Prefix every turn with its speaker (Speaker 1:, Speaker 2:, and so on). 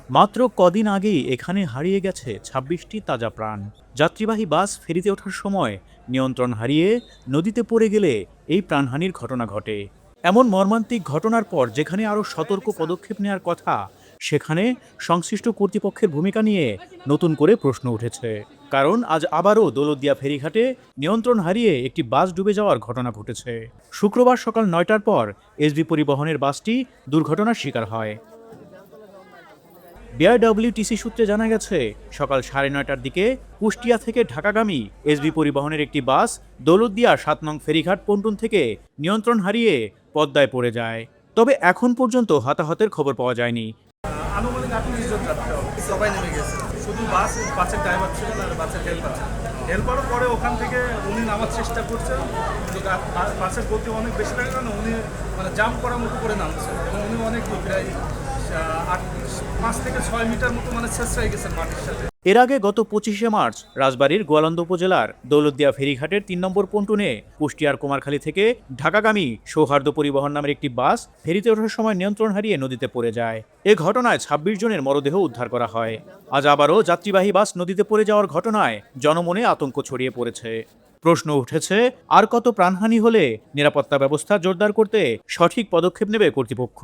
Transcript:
Speaker 1: মাত্র কদিন আগেই এখানে হারিয়ে গেছে ২৬টি তাজা প্রাণ। যাত্রীবাহী বাস ফেরিতে ওঠার সময় নিয়ন্ত্রণ হারিয়ে নদীতে পড়ে গেলে এই প্রাণহানির ঘটনা ঘটে। এমন মর্মান্তিক ঘটনার পর যেখানে আরও সতর্ক পদক্ষেপ নেওয়ার কথা, সেখানে সংশ্লিষ্ট কর্তৃপক্ষের ভূমিকা নিয়ে নতুন করে প্রশ্ন উঠেছে। কারণ আজ আবারও দৌলতদিয়া ফেরিঘাটে নিয়ন্ত্রণ হারিয়ে একটি বাস ডুবে যাওয়ার ঘটনা ঘটেছে। শুক্রবার সকাল ৯টার পর এসবি পরিবহনের বাসটি দুর্ঘটনার শিকার হয়। বিআরডব্লিউটিসি সূত্রে জানা গেছে, সকাল ৯:৩০টার দিকে কুষ্টিয়া থেকে ঢাকাগামী এসবি পরিবহনের একটি বাস দৌলতদিয়া ৭ নং ফেরিঘাট পন্টুন থেকে নিয়ন্ত্রণ হারিয়ে পদ্মায় পড়ে যায়। তবে এখন পর্যন্ত হতাহতের খবর পাওয়া যায়নি।
Speaker 2: আনুমানিক ৩৮ জন যাত্রী সবাই নেমে গেছে, শুধু বাসের ড্রাইভার ছিলেন আর বাসের হেল্পারও পরে ওখান থেকে উনি নামার চেষ্টা করছেন, কিন্তু বাসের গতি অনেক বেশি থাকে না, উনি মানে জাম্প করার মতো করে নামছে এবং উনি অনেক প্রায় ৫ থেকে ৬ মিটার মতো মানে শেষ হয়ে গেছেন মাটির সাথে।
Speaker 1: এর আগে গত ২৫শে মার্চ রাজবাড়ীর গোয়ালন্দ উপজেলার দৌলতদিয়া ফেরিঘাটের ৩ নম্বর পন্টুনে কুষ্টিয়ার কুমারখালী থেকে ঢাকাগামী সৌহার্দ্য পরিবহন নামের একটি বাস ফেরিতে ওঠার সময় নিয়ন্ত্রণ হারিয়ে নদীতে পড়ে যায়। এ ঘটনায় ২৬ জনের মরদেহ উদ্ধার করা হয়। আজ আবারও যাত্রীবাহী বাস নদীতে পড়ে যাওয়ার ঘটনায় জনমনে আতঙ্ক ছড়িয়ে পড়েছে। প্রশ্ন উঠেছে, আর কত প্রাণহানি হলে নিরাপত্তা ব্যবস্থা জোরদার করতে সঠিক পদক্ষেপ নেবে কর্তৃপক্ষ।